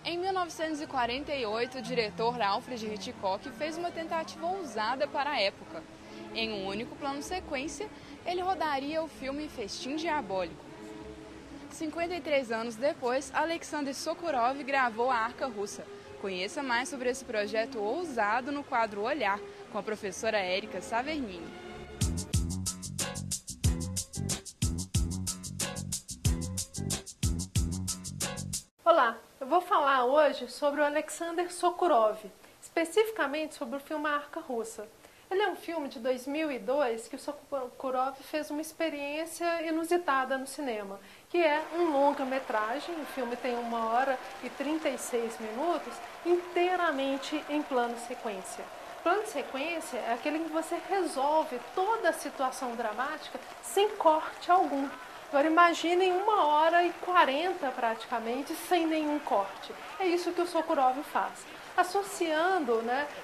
Em 1948, o diretor Alfred Hitchcock fez uma tentativa ousada para a época. Em um único plano-sequência, ele rodaria o filme Festim Diabólico. 53 anos depois, Alexander Sokurov gravou A Arca Russa. Conheça mais sobre esse projeto ousado no quadro Olhar, com a professora Érica Savernini. Olá, eu vou falar hoje sobre o Alexander Sokurov, especificamente sobre o filme A Arca Russa. Ele é um filme de 2002 que o Sokurov fez uma experiência inusitada no cinema, que é um longa-metragem, o filme tem 1h36 minutos, inteiramente em plano sequência. Plano sequência é aquele em que você resolve toda a situação dramática sem corte algum. Agora imaginem 1h40 praticamente sem nenhum corte. É isso que o Sokurov faz. Associando,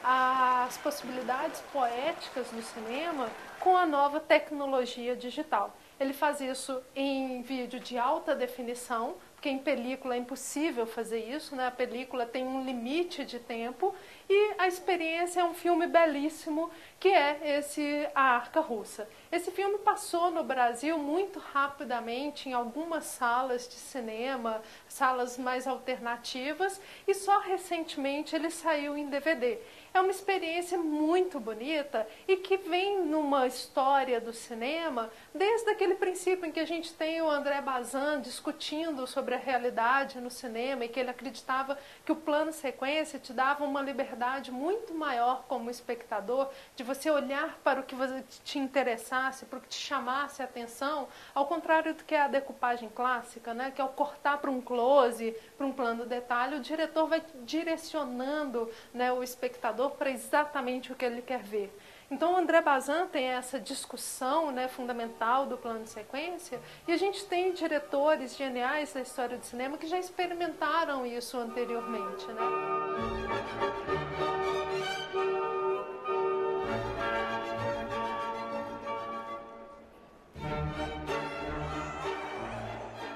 as possibilidades poéticas do cinema com a nova tecnologia digital. Ele faz isso em vídeo de alta definição, porque em película é impossível fazer isso, A película tem um limite de tempo e a experiência é um filme belíssimo, que é esse A Arca Russa. Esse filme passou no Brasil muito rapidamente em algumas salas de cinema, salas mais alternativas, e só recentemente ele saiu em DVD. É uma experiência muito bonita e que vem numa história do cinema desde aquele princípio em que a gente tem o André Bazin discutindo sobre a realidade no cinema e que ele acreditava que o plano sequência te dava uma liberdade muito maior como espectador de você olhar para o que te interessasse, para o que te chamasse a atenção, ao contrário do que é a decupagem clássica, que é o cortar para um close, para um plano detalhe, o diretor vai direcionando o espectador para exatamente o que ele quer ver. Então o André Bazin tem essa discussão fundamental do plano de sequência, e a gente tem diretores geniais da história do cinema que já experimentaram isso anteriormente.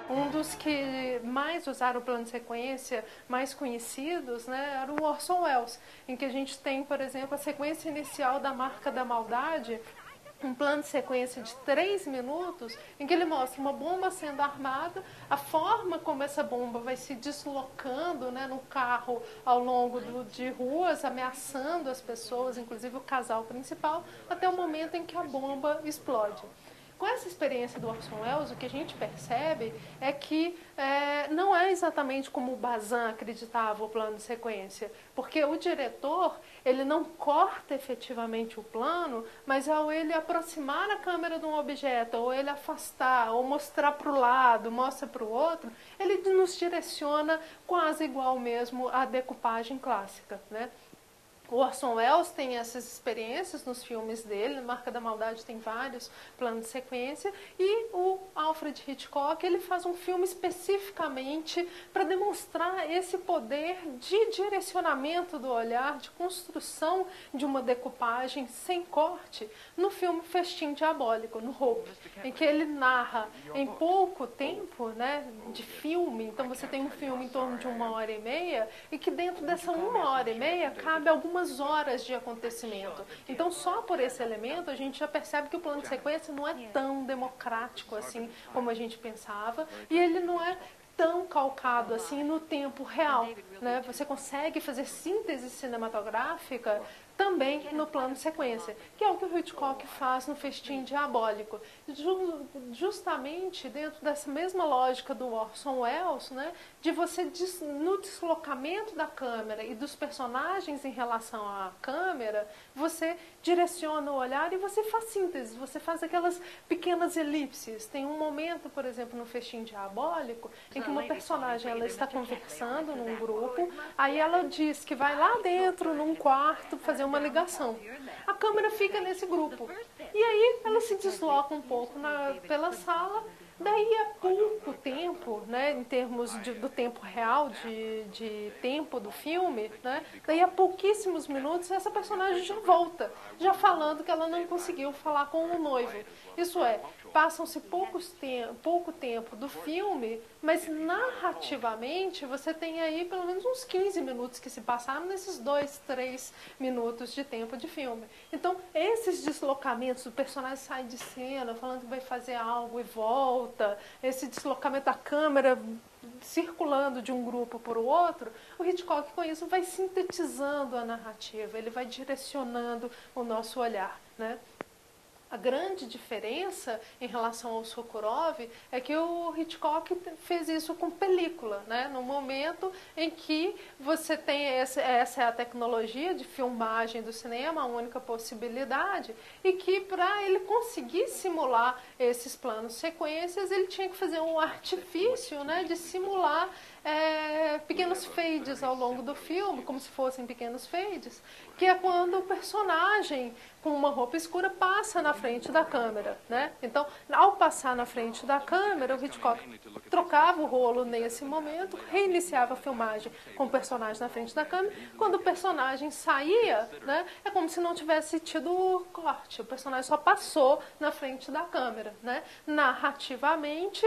Um dos que mais usaram o plano de sequência, mais conhecidos, era o Orson Welles, em que a gente tem, por exemplo, a sequência inicial da Marca da Maldade, um plano de sequência de 3 minutos, em que ele mostra uma bomba sendo armada, a forma como essa bomba vai se deslocando no carro ao longo de ruas, ameaçando as pessoas, inclusive o casal principal, até o momento em que a bomba explode. Com essa experiência do Orson Welles, o que a gente percebe é que não é exatamente como o Bazin acreditava o plano de sequência, porque o diretor ele não corta efetivamente o plano, mas ao ele aproximar a câmera de um objeto, ou ele afastar, ou mostrar para o lado, mostra para o outro, ele nos direciona quase igual mesmo à decupagem clássica, O Orson Welles tem essas experiências nos filmes dele, Marca da Maldade tem vários planos de sequência, e o Alfred Hitchcock ele faz um filme especificamente para demonstrar esse poder de direcionamento do olhar, de construção de uma decupagem sem corte, no filme Festim Diabólico, no Hope, em que ele narra em pouco tempo de filme. Então você tem um filme em torno de 1h30, e que dentro dessa 1h30 cabe algumas horas de acontecimento. Então só por esse elemento a gente já percebe que o plano de sequência não é tão democrático assim como a gente pensava, e ele não é tão calcado assim no tempo real, Você consegue fazer síntese cinematográfica também no plano de sequência, que é o que o Hitchcock faz no Festim Diabólico, justamente dentro dessa mesma lógica do Orson Welles, de você, no deslocamento da câmera e dos personagens em relação à câmera, você direciona o olhar e você faz síntese, você faz aquelas pequenas elipses. Tem um momento, por exemplo, no Festim Diabólico, em que uma personagem ela está conversando num grupo, aí ela diz que vai lá dentro, num quarto, fazer uma ligação. A câmera fica nesse grupo. E aí ela se desloca um pouco pela sala, daí a pouco tempo, em termos do tempo real, de tempo do filme, daí a pouquíssimos minutos essa personagem já volta, já falando que ela não conseguiu falar com o noivo. Isso é, passam-se pouco tempo do filme, mas narrativamente você tem aí pelo menos uns 15 minutos que se passaram nesses 2, 3 minutos de tempo de filme. Então, esses deslocamentos, o personagem sai de cena falando que vai fazer algo e volta, esse deslocamento da câmera circulando de um grupo para o outro, o Hitchcock com isso vai sintetizando a narrativa, ele vai direcionando o nosso olhar, né? A grande diferença em relação ao Sokurov é que o Hitchcock fez isso com película, né? No momento em que você tem essa é a tecnologia de filmagem do cinema, a única possibilidade, e que para ele conseguir simular esses planos sequências, ele tinha que fazer um artifício, né, de simular pequenos fades ao longo do filme, como se fossem pequenos fades, que é quando o personagem com uma roupa escura passa na frente da câmera, né? Então, ao passar na frente da câmera, o Hitchcock trocava o rolo nesse momento, reiniciava a filmagem com o personagem na frente da câmera. Quando o personagem saía, né, é como se não tivesse tido corte, o personagem só passou na frente da câmera, né? Narrativamente,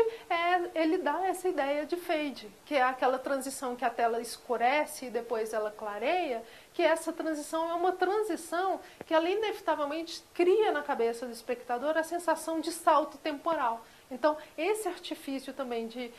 ele dá essa ideia de fade, que é aquela transição que a tela escurece e depois ela clareia, que essa transição é uma transição que ela inevitavelmente cria na cabeça do espectador a sensação de salto temporal. Então, esse artifício também de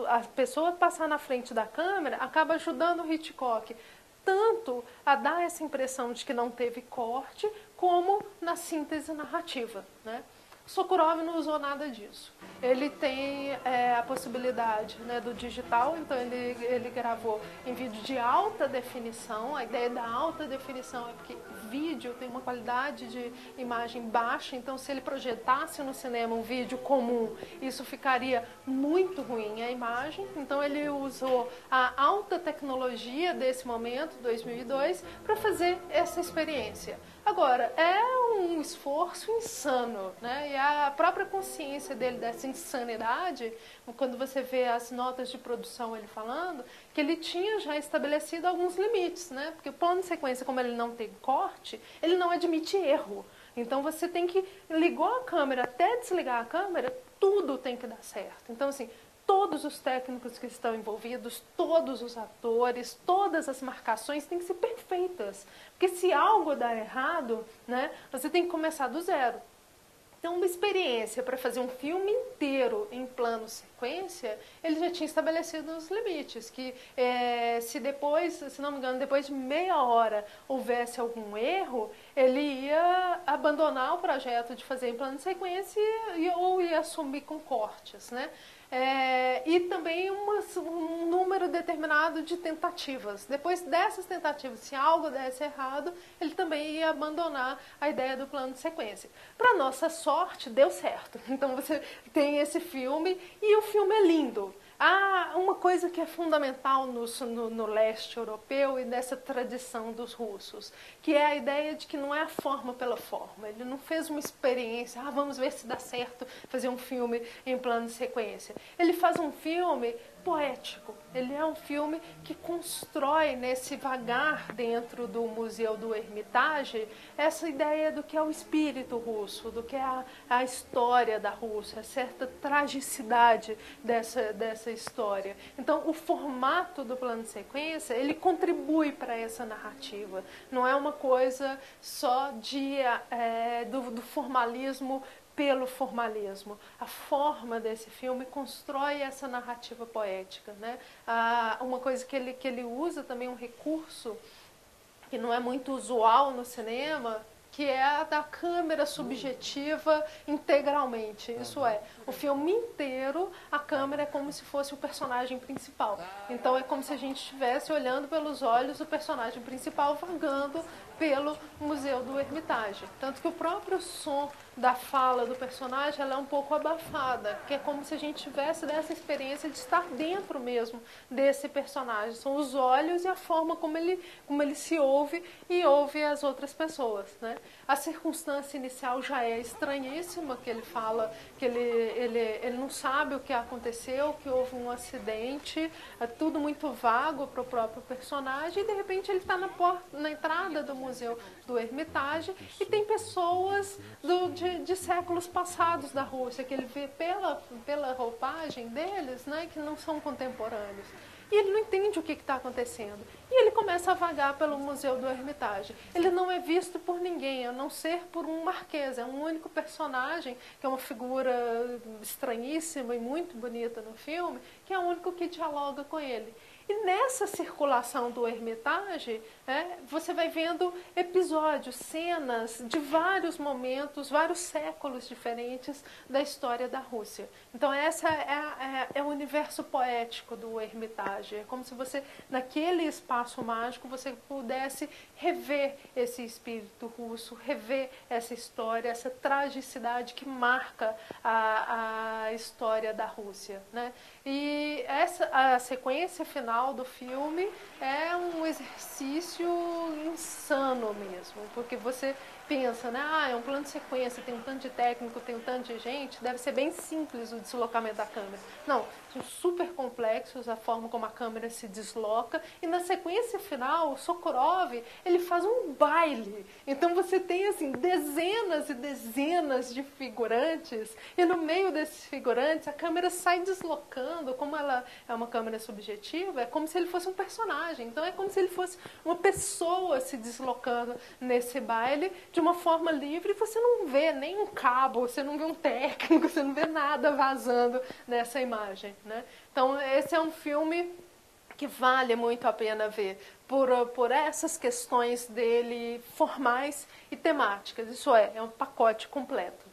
a pessoa passar na frente da câmera acaba ajudando o Hitchcock tanto a dar essa impressão de que não teve corte, como na síntese narrativa, né? Sokurov não usou nada disso. Ele tem a possibilidade, né, do digital, então ele gravou em vídeo de alta definição. A ideia da alta definição é porque vídeo tem uma qualidade de imagem baixa, então se ele projetasse no cinema um vídeo comum, isso ficaria muito ruim a imagem. Então ele usou a alta tecnologia desse momento, 2002, para fazer essa experiência. Agora, é um esforço insano, né? E a própria consciência dele dessa insanidade, quando você vê as notas de produção ele falando, que ele tinha já estabelecido alguns limites, né? Porque o plano de sequência, como ele não tem corte, ele não admite erro. Então você tem que ligar a câmera até desligar a câmera, tudo tem que dar certo. Então, assim, todos os técnicos que estão envolvidos, todos os atores, todas as marcações têm que ser perfeitas. Porque se algo dá errado, né, você tem que começar do zero. Então, uma experiência para fazer um filme inteiro em plano sequência, ele já tinha estabelecido os limites, que se depois, se não me engano, depois de meia hora houvesse algum erro, ele ia abandonar o projeto de fazer em plano de sequência ou ia assumir com cortes, né? E também um número determinado de tentativas. Depois dessas tentativas, se algo desse errado, ele também ia abandonar a ideia do plano de sequência. Para nossa sorte, deu certo. Então você tem esse filme e o filme é lindo. Uma coisa que é fundamental no leste europeu e nessa tradição dos russos, que é a ideia de que não é a forma pela forma. Ele não fez uma experiência, vamos ver se dá certo fazer um filme em plano de sequência. Ele faz um filme poético. Ele é um filme que constrói nesse vagar dentro do Museu do Hermitage essa ideia do que é o espírito russo, do que é a história da Rússia, certa tragicidade dessa história. Então, o formato do plano de sequência, ele contribui para essa narrativa. Não é uma coisa só do formalismo pelo formalismo. A forma desse filme constrói essa narrativa poética, né? Uma coisa que ele usa também, um recurso que não é muito usual no cinema, que é a da câmera subjetiva integralmente. Isso é, o filme inteiro, a câmera é como se fosse o personagem principal. Então é como se a gente estivesse olhando pelos olhos do personagem principal vagando pelo Museu do Hermitage. Tanto que o próprio som da fala do personagem ela é um pouco abafada, que é como se a gente tivesse dessa experiência de estar dentro mesmo desse personagem. São os olhos e a forma como ele se ouve e ouve as outras pessoas, né? A circunstância inicial já é estranhíssima, que ele fala que ele não sabe o que aconteceu, que houve um acidente, é tudo muito vago para o próprio personagem, e de repente ele está na entrada do Museu do Hermitage e tem pessoas de de séculos passados da Rússia, que ele vê pela roupagem deles, né, que não são contemporâneos. E ele não entende o que está acontecendo. E ele começa a vagar pelo Museu do Hermitage. Ele não é visto por ninguém, a não ser por um marquês. É um único personagem, que é uma figura estranhíssima e muito bonita no filme, que é o único que dialoga com ele. E nessa circulação do Hermitage, você vai vendo episódios, cenas de vários momentos, vários séculos diferentes da história da Rússia. Então esse é o universo poético do Hermitage. É como se você, naquele espaço mágico, você pudesse rever esse espírito russo, rever essa história, essa tragicidade que marca a história da Rússia, né? E a sequência final do filme é um exercício insano mesmo, porque você pensa, né? É um plano de sequência, tem um tanto de técnico, tem um tanto de gente, deve ser bem simples o deslocamento da câmera. Não, são super complexos a forma como a câmera se desloca, e na sequência final, o Sokurov, ele faz um baile. Então você tem assim dezenas e dezenas de figurantes, e no meio desses figurantes a câmera sai deslocando, como ela é uma câmera subjetiva, é como se ele fosse um personagem. Então é como se ele fosse uma pessoa se deslocando nesse baile de uma forma livre, e você não vê nem um cabo, você não vê um técnico, você não vê nada vazando nessa imagem, né? Então esse é um filme que vale muito a pena ver por essas questões dele formais e temáticas. Isso é um pacote completo.